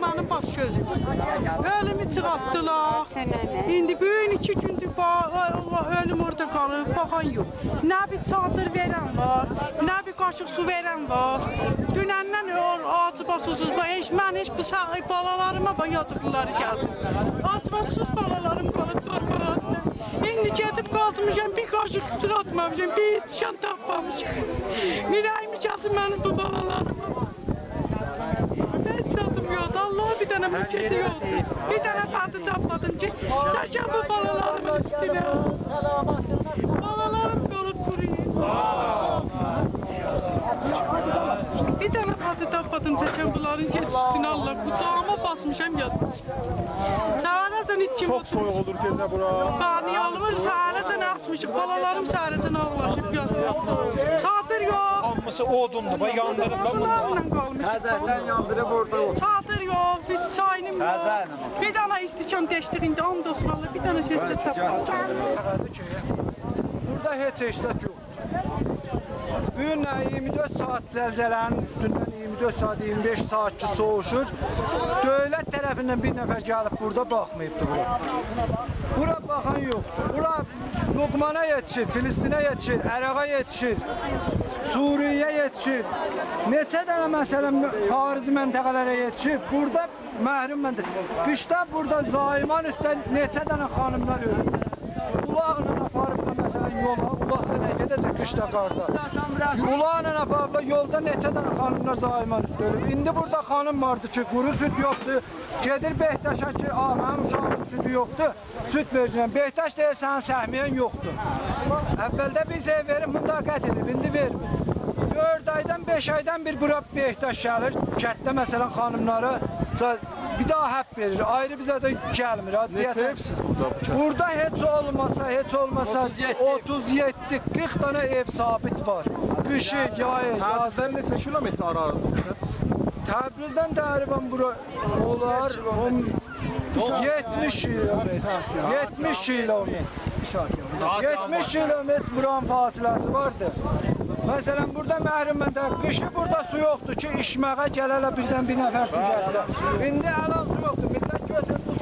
mənim baş gözüm. Ölümü çıxartdılar. İndi bugün 2 gündür ölüm orada qalıb, baxan yox. Nə bir çadır verən var, nə bir qaşıq su verən var. Dünəndən acı-basızsız, heç bu sahib balalarıma yazıqları gəlsin. Acı-basız balalarım qalıb torpaqda. İndi gedib qalmışam, bir qaşıq çıxartmamışam, bir içən tapmamışam. Mirəyimi gəlsin mənim bu balalarıma. Heç zadım yoxdur, Allah bir dənə mülkəti yoxdur. Bir dənə tadı tapmadım ki, təkən bu balalarımın üstünə. Balalarım qalıb quruyur. Bir dənə tadı tapmadım təkən bunların üstünə Allah. Qucağıma basmışam yatmışam. Səhərəcən içim oturmuş. Çox soyuq olur gecə bura. Bani olmur, səhərəcən atmışıq. Balalarım səhərəcən ağlaşıb yatmışıq. Çadır yox. Hamısı odundur, yandırıb da bundan. Həzərdən yandırıb orada otur. Çadır yox, bir çayım yox. Bir dənə istikam deşdiğində andolsun Allah, bir dənə şey tapmadım. Burada heç eşlət yox. Bugün 24 saat zəlzələnin üstündən 24 saat 25 saat ki soğuşur. Dövlət tərəfindən bir nəfər gəlib burada baxmayıbdır bura. Bura baxan yoxdur. Bura Luqmana yetişir, Filistinə yetişir, Əraqa yetişir, Suriyə yetişir. Neçə dənə məsələn xarici məntəqələrə yetişir. Burada məhrum məntəqə. Qışda burada Zaiman üstə neçə dənə xanımlar ölür. Ulaqla aparıbla məsələn yola, ulaqda nə gedəcək qışda qarda. Ulaqla aparıbla yolda neçə dənə xanımlar Zaiman üstə ölür. İndi burada xanım vardı ki, quru süt yoxdur. Gedir Behtaşa ki, mənim uşağımın sütü yoxdur, süt verəcəm. Behtaş deyir, sənin səhmiyən yoxdur. Əvvəldə biz ev verib, mündaqət edib, indi vermir. 4 aydan 5 aydan bir bura Behtaş gəlir, kətdə məsələn xanımları bir daha həpp verir, ayrı bizə də gəlmir. Neçə evsiz burada? Burada heç olmasa 37-40 dənə ev sabit var. Qışı, yayı, Təbrizdən neçə kilometr aralıdır? Təbrizdən təqribən bura olar 70 kilometr. 70 kilometr buranın fasiləsi vardır. Məsələn, burada məhrum məntəqə, qışı burada su yoxdur ki, içməyə gələlə birdən bir nəfər su gətirər. İndi əlan su yoxdur, millət götür bu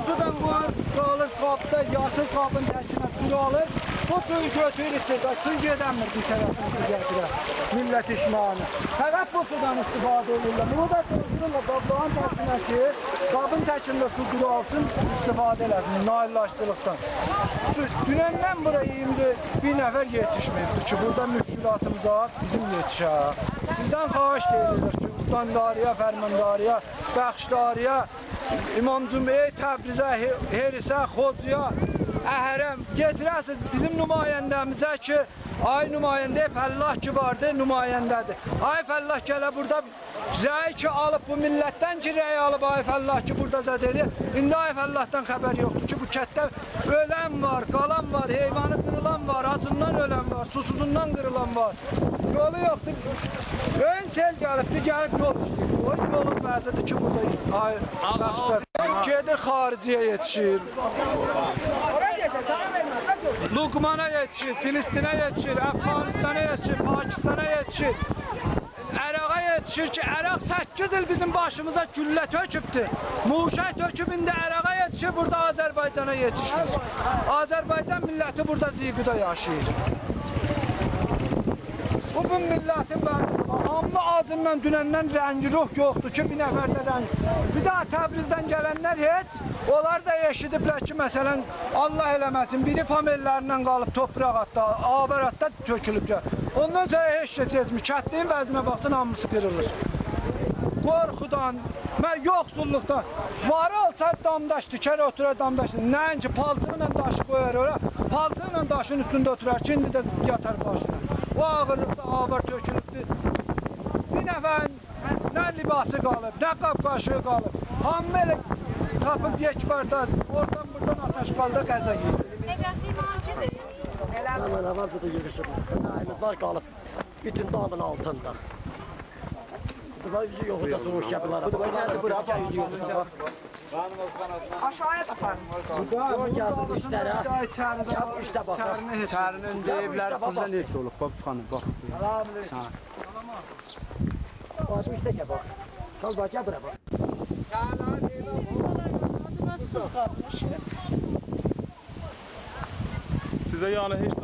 sudan qoyur, qalır qapda, yatır qabın təkinə su alır, bu suyu götürür istəyir, su gedəmir bir tərəfini su gətirər, millət içməyəni. Fəqət bu sudan istifadə edirlər, bunu da qırılırlar, qablağın təkinə ki, qabın təkində su quru alsın, istifadə eləsin, naillaşdırılıqdan. Dünəndən bura bir nəfər yetişməyibdir ki, burada müşkülatımıza bizim yetişək. Sizdən xahiş edilir ki, ustandariya, fərmandarıya, bəxşdariya, İmam Cümeyyə, Təbrizə, Herisə, Xocuya, Əhərəm getirəsiz bizim nümayəndəmizə ki, ay nümayəndə Fəllah ki vardır, nümayəndədir. Ay Fəllah gələ burada rəy ki alıb, bu millətdən ki rəy alıb, ay Fəllah ki burada zəd edir. İndi ay Fəllahdan xəbər yoxdur ki, bu kətdə ölən var, qalan var, heyvanı qırılan var, acından ölən var, susuzundan qırılan var. Yolu yoxdur. Ön sel gəlibdir, gəlib yol işləyir. O yolun vəzidir ki, burada ay bəxşlər. Gedir xariciyə yetişir. Luqmana yetişir, Filistinə yetişir, Əfqanistana yetişir, Pakistana yetişir. Əraqa yetişir ki, Əraq 8 il bizim başımıza güllə tökübdür. Muşay töküb indi Əraqa yetişir, burada Azərbaycana yetişir. Azərbaycan milləti burada ziqıda yaşayır. Bu millətin amma acından dünəndən rəngi ruh yoxdur ki, bir nəfər də rəngi. Bir daha Təbrizdən gələnlər heç, onlar da eşidiblər ki, məsələn, Allah eləməsin, biri famililərindən qalıb topraq atda, avaratda tökülüb gəl. Ondan sonra heç kəs etmir, kətliyin vəzinə baxsın, hamısı qırılır. Qorxudan, yoxsulluqdan, var olsa damdaş, dikər oturur damdaş, nəinki palçığıyla daşı qoyar ora, palçığıyla daşın üstündə oturar ki, indi də yatar başına. O ağırlıqda avar tökülübdür. Bir nəfərin nə libası qalıb, nə qapqaşığı qalıb. Hamı elə tapıb yekbarda, oradan buradan ataşqalda qəza gedir. Nəqəsi mancıdır. Hemen var burada yürüsün. Kınayımız var kalıp bütün dağın altında. Burada yüzü yok da soğuş yapılara. Burada geldi buraya yüzü yok. Aşağıya tapar. Burada geldi işlere. İşte bak. Çərinin öncə evləri bizdən ilk olub, bax xanım, bax. Bak işte gel bak. Kal bak gel buraya bak. Size yani hiç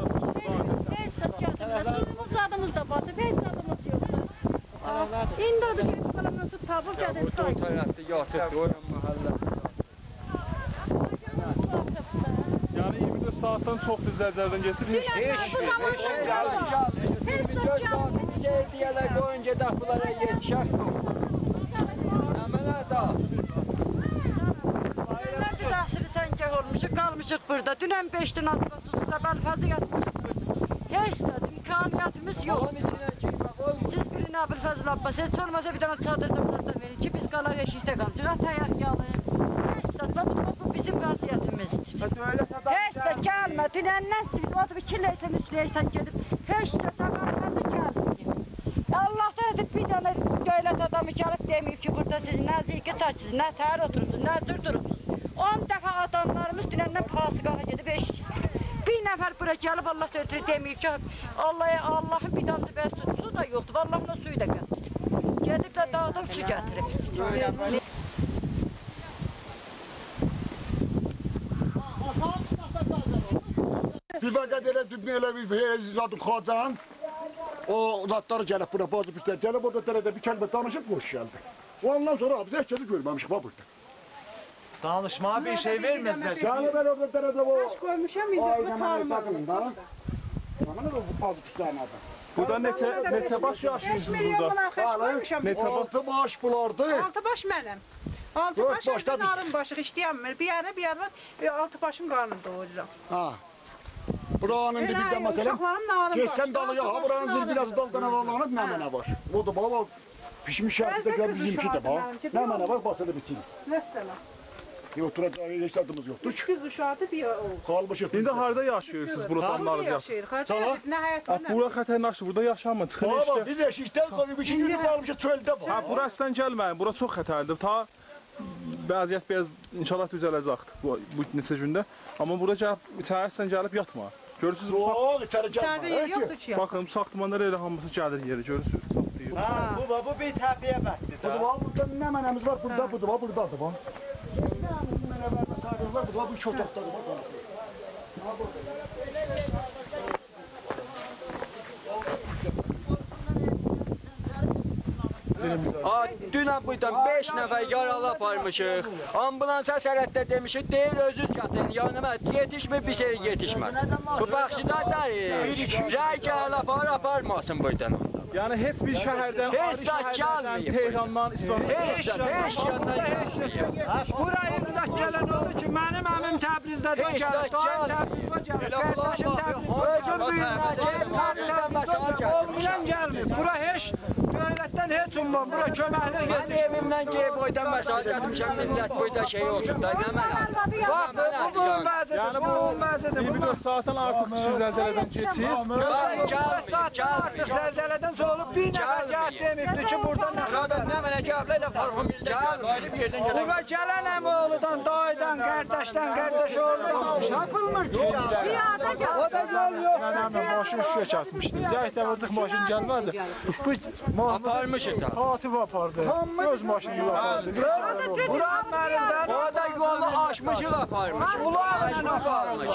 Suyumuz adımız da batı, beş adımız yoktu. İndi adı gelip kalandan su tabur geldi çay. yani 24 saatten çok düzlerden getir hiç. Önce dafılara yetişer. Hemen da. Nerede daxili səngək olmuşuq, qalmışıq burada. Dünən 5-dən atma susuzda bəlfəzi yatmışıq burada. Heç də imkaniyyətimiz yox. Siz birini Əbülfəzil Abbas, heç olmasa bir dənə çadırda burada verin ki, biz qalaq eşikdə qalacaq. Atayaq yalıyıq. Heç də, bu bizim vəziyyətimizdir. Heç də gəlmə, dünəndən siz 2 leysən, 3 leysən gedib, heç də təqaməzi gəlməyib. Allah da edib bir dənə dövlət adamı gəlib deməyib ki, burada siz nə zilqi çaksınız, nə təhər oturursunuz, nə durdurursunuz. 10 dəfə adamlarımız dünəndən Pasıqağa gedib eşitsin. Bir nəfər bura gəlib Allah da ötürü deməyib ki, Allahın bir damcı bəs su da yoxdur, Allahın suyu da gətirir. Gedib də dağdan su gətirib. Bir vakit öyle tüpmeyle bir zaten kazan. O zatları gelip buraya bazı pisler gelip orada derede bir kelime danışıp boş geldi. Ondan sonra biz herkesi görmemişik burada. Danışma bir şey vermezler. Yani ben orada derede o... Baş koymuşam, indi tarmadım. Bana da bu bazı pislerin adı. Burada neçə baş yaşayırsınız burada? Neçə baş? 6 baş bulardı. 6 baş mənim. 6 Dört baş başda biz. narın başı işləyəmir. Bir yana var, 6 başım qarnında doyururam. Ha. Buranın dibinde mesela. Geçsem dalıya ha buranın zilbilası daldan avalanıp ne mene var. O da baba pişmiş şarkıda gel bizimki de bak. Ne mene var basılı bitin. Mesela. Oturacak hiç adımız yoktu. 3 kız uşağı bir oğul. Kalmışıq. İndi harda yaşayırsınız burada tanılarız ya? Sana? Nə həyat var, nə? Bura xətərnaşdır, burada yaşamın, çıxın Baba eşdə. biz eşikten koyup 2 gün kalmışıq çölde bak. Ha, bura əslən gəlməyin, bura çox xətərlidir. Ta vəziyyət biraz inşallah düzələcəkdir bu neçə gündə. Amma bura gəlib, içərisən gəlib yatma. Görürsünüz bu Yok içeri İçeride yer gelme. yoktu ki. baxın, bu saxtamanlar elə hamısı gəlir yeri, görürsünüz, saxlayır. Bu bir təpiyə bəxtdir Bu da burada ne menemiz var burada, bu da buradadır bak. Ne meneler mesajlar var, bu da bu çok tatlıdır bak. Dünən buradan 5 nəfər yaralı aparmışıq. Ambulansa sərhəddə demişik, deyir özünüz gətirin. Yanıma yetişmir, bir şey yetişməz. Bu baxışlar da rəy gəl aparmasın buradan. Yəni heç bir şəhərdən, Heç ayrı də şəhərdən, gəlməyib. Tehrandan, İsfahandan. Heç yandan gəlməyib. Buraya da gələn olur ki, mənim əmim Təbrizdə də gəlir. Dayım Təbrizdə gəlir. Qardaşım Təbrizdə. Özüm büyümlər gəlir. Mənim Təbrizdə olmayan gəlmir. Bura heç dövlətdən heç umman. Bura köməkli gedir. Mən evimdən geyib boydan məsaj etmişəm. Millət boyda şey olsun da. Nə mənə? Bax, bu bəzidir. Yəni Bu bu bəzidir. 24 saatdan artıq zəlzələdən keçir. Gəlmir. Artıq zəlzələdən sonra olub bir nəfər gəlib demibdir ki, burada nə qədər. Nə mənə gəliblər də farxım bildirəm. Qayılıb yerdən gələn. Bura gələn əmoğludan, dayıdan, qardaşdan, qardaş oğludan tapılmır ki. Piyada gəl. O da yol yox. Nənəmlə maşın şüşə kəsmişdi. Zəhtə vurdıq, maşın gəlmədi. Bu Aparmışıq da. Hatif apardı. Öz maşını apardı. Buranın mərindən. O da yolu aşmışıq aparmış. Ulan aparmış.